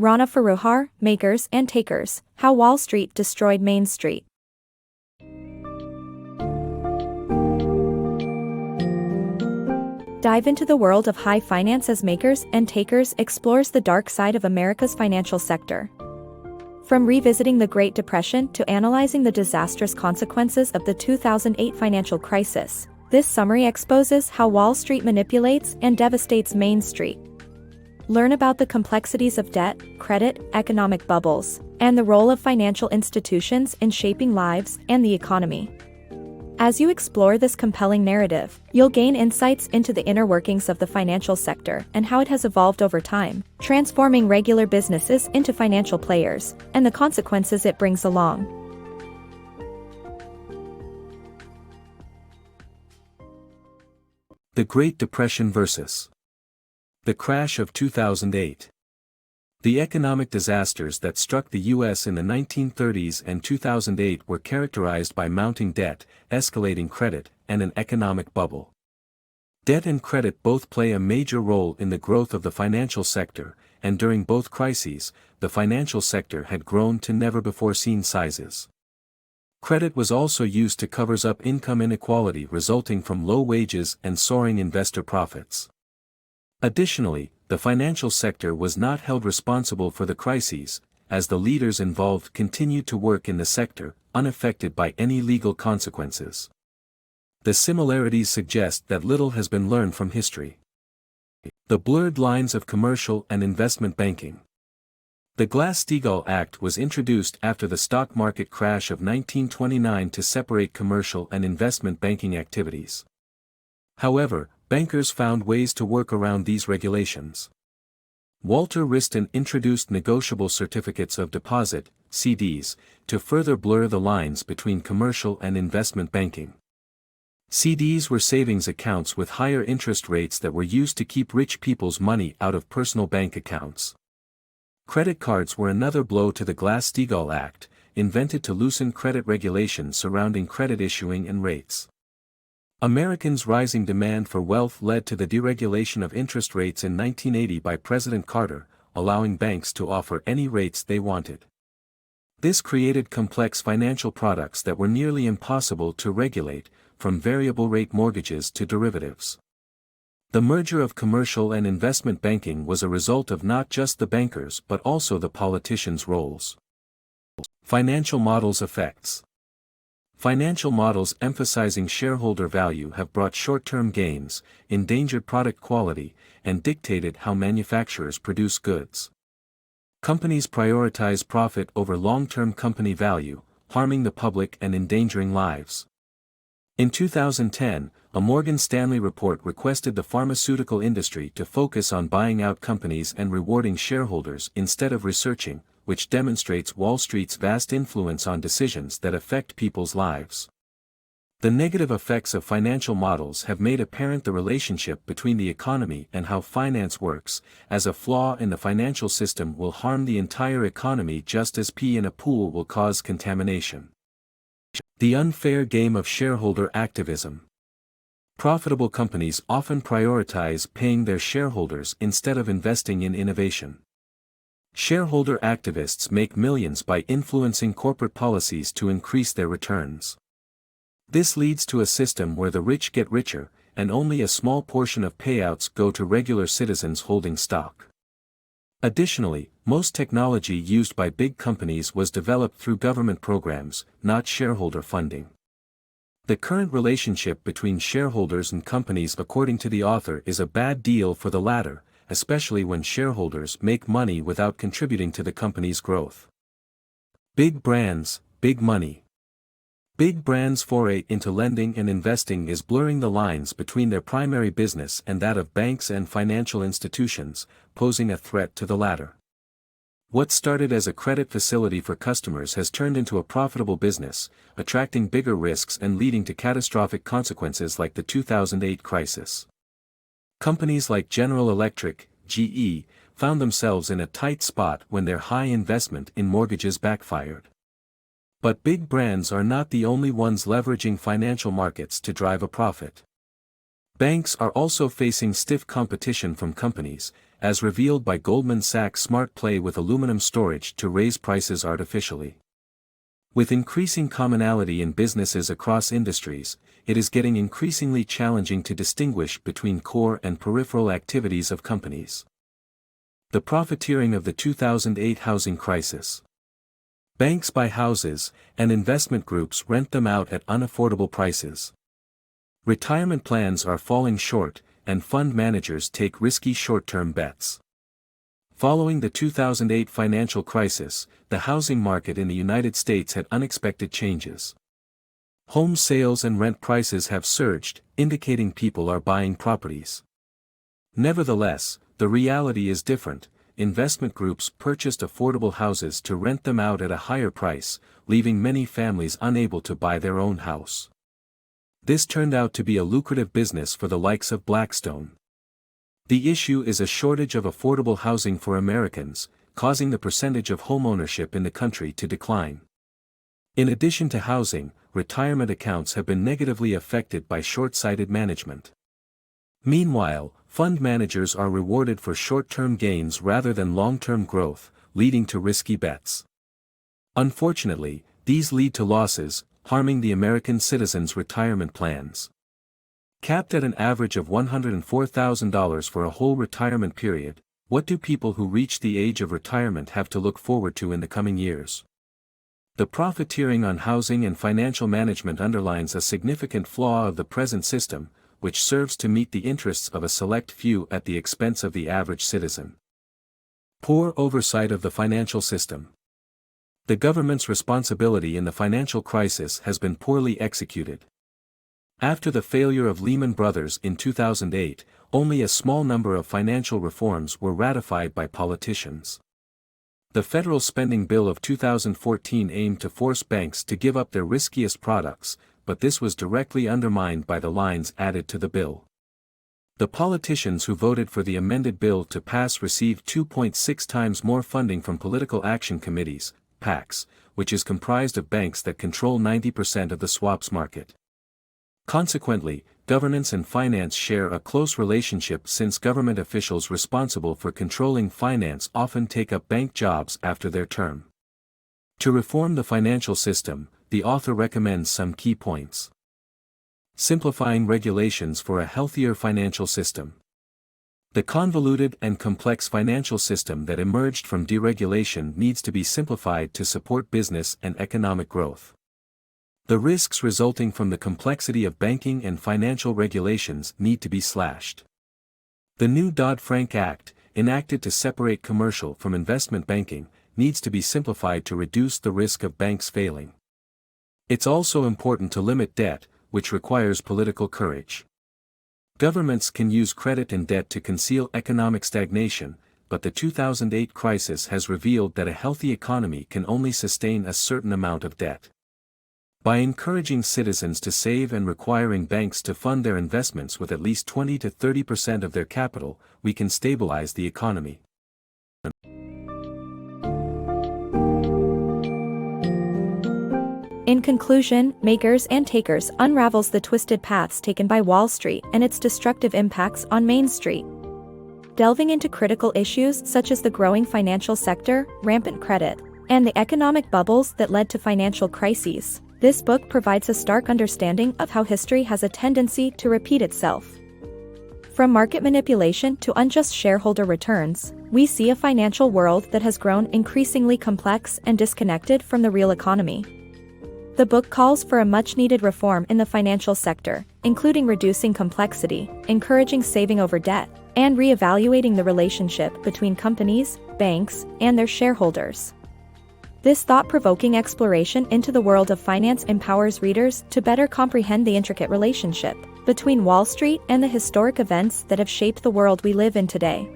Rana Foroohar, Makers and Takers, How Wall Street Destroyed Main Street. Dive into the world of high finance as Makers and Takers explores the dark side of America's financial sector. From revisiting the Great Depression to analyzing the disastrous consequences of the 2008 financial crisis, this summary exposes how Wall Street manipulates and devastates Main Street. Learn about the complexities of debt, credit, economic bubbles, and the role of financial institutions in shaping lives and the economy. As you explore this compelling narrative, you'll gain insights into the inner workings of the financial sector and how it has evolved over time, transforming regular businesses into financial players, and the consequences it brings along. The Great Depression versus the crash of 2008. The economic disasters that struck the U.S. in the 1930s and 2008 were characterized by mounting debt, escalating credit, and an economic bubble. Debt and credit both play a major role in the growth of the financial sector, and during both crises, the financial sector had grown to never-before-seen sizes. Credit was also used to cover up income inequality resulting from low wages and soaring investor profits. Additionally, the financial sector was not held responsible for the crises, as the leaders involved continued to work in the sector, unaffected by any legal consequences. The similarities suggest that little has been learned from history. The blurred lines of commercial and investment banking. The Glass-Steagall Act was introduced after the stock market crash of 1929 to separate commercial and investment banking activities. However, bankers found ways to work around these regulations. Walter Wriston introduced negotiable certificates of deposit, CDs, to further blur the lines between commercial and investment banking. CDs were savings accounts with higher interest rates that were used to keep rich people's money out of personal bank accounts. Credit cards were another blow to the Glass-Steagall Act, invented to loosen credit regulations surrounding credit issuing and rates. Americans' rising demand for wealth led to the deregulation of interest rates in 1980 by President Carter, allowing banks to offer any rates they wanted. This created complex financial products that were nearly impossible to regulate, from variable-rate mortgages to derivatives. The merger of commercial and investment banking was a result of not just the bankers but also the politicians' roles. Financial models effects. Financial models emphasizing shareholder value have brought short-term gains, endangered product quality, and dictated how manufacturers produce goods. Companies prioritize profit over long-term company value, harming the public and endangering lives. In 2010, a Morgan Stanley report requested the pharmaceutical industry to focus on buying out companies and rewarding shareholders instead of researching, which demonstrates Wall Street's vast influence on decisions that affect people's lives. The negative effects of financial models have made apparent the relationship between the economy and how finance works, as a flaw in the financial system will harm the entire economy just as pee in a pool will cause contamination. The unfair game of shareholder activism. Profitable companies often prioritize paying their shareholders instead of investing in innovation. Shareholder activists make millions by influencing corporate policies to increase their returns. This leads to a system where the rich get richer, and only a small portion of payouts go to regular citizens holding stock. Additionally, most technology used by big companies was developed through government programs, not shareholder funding. The current relationship between shareholders and companies, according to the author, is a bad deal for the latter, especially when shareholders make money without contributing to the company's growth. Big brands, big money. Big brands' foray into lending and investing is blurring the lines between their primary business and that of banks and financial institutions, posing a threat to the latter. What started as a credit facility for customers has turned into a profitable business, attracting bigger risks and leading to catastrophic consequences like the 2008 crisis. Companies like General Electric, GE, found themselves in a tight spot when their high investment in mortgages backfired. But big brands are not the only ones leveraging financial markets to drive a profit. Banks are also facing stiff competition from companies, as revealed by Goldman Sachs' smart play with aluminum storage to raise prices artificially. With increasing commonality in businesses across industries, it is getting increasingly challenging to distinguish between core and peripheral activities of companies. The profiteering of the 2008 housing crisis. Banks buy houses, and investment groups rent them out at unaffordable prices. Retirement plans are falling short, and fund managers take risky short-term bets. Following the 2008 financial crisis, the housing market in the United States had unexpected changes. Home sales and rent prices have surged, indicating people are buying properties. Nevertheless, the reality is different. Investment groups purchased affordable houses to rent them out at a higher price, leaving many families unable to buy their own house. This turned out to be a lucrative business for the likes of Blackstone. The issue is a shortage of affordable housing for Americans, causing the percentage of homeownership in the country to decline. In addition to housing, retirement accounts have been negatively affected by short-sighted management. Meanwhile, fund managers are rewarded for short-term gains rather than long-term growth, leading to risky bets. Unfortunately, these lead to losses, harming the American citizens' retirement plans. Capped at an average of $104,000 for a whole retirement period, what do people who reach the age of retirement have to look forward to in the coming years? The profiteering on housing and financial management underlines a significant flaw of the present system, which serves to meet the interests of a select few at the expense of the average citizen. Poor oversight of the financial system. The government's responsibility in the financial crisis has been poorly executed. After the failure of Lehman Brothers in 2008, only a small number of financial reforms were ratified by politicians. The federal spending bill of 2014 aimed to force banks to give up their riskiest products, but this was directly undermined by the lines added to the bill. The politicians who voted for the amended bill to pass received 2.6 times more funding from political action committees, PACs, which is comprised of banks that control 90% of the swaps market. Consequently, governance and finance share a close relationship since government officials responsible for controlling finance often take up bank jobs after their term. To reform the financial system, the author recommends some key points. Simplifying regulations for a healthier financial system. The convoluted and complex financial system that emerged from deregulation needs to be simplified to support business and economic growth. The risks resulting from the complexity of banking and financial regulations need to be slashed. The new Dodd-Frank Act, enacted to separate commercial from investment banking, needs to be simplified to reduce the risk of banks failing. It's also important to limit debt, which requires political courage. Governments can use credit and debt to conceal economic stagnation, but the 2008 crisis has revealed that a healthy economy can only sustain a certain amount of debt. By encouraging citizens to save and requiring banks to fund their investments with at least 20 to 30% of their capital, we can stabilize the economy. In conclusion, Makers and Takers unravels the twisted paths taken by Wall Street and its destructive impacts on Main Street. Delving into critical issues such as the growing financial sector, rampant credit, and the economic bubbles that led to financial crises, this book provides a stark understanding of how history has a tendency to repeat itself. From market manipulation to unjust shareholder returns, we see a financial world that has grown increasingly complex and disconnected from the real economy. The book calls for a much-needed reform in the financial sector, including reducing complexity, encouraging saving over debt, and re-evaluating the relationship between companies, banks, and their shareholders. This thought-provoking exploration into the world of finance empowers readers to better comprehend the intricate relationship between Wall Street and the historic events that have shaped the world we live in today.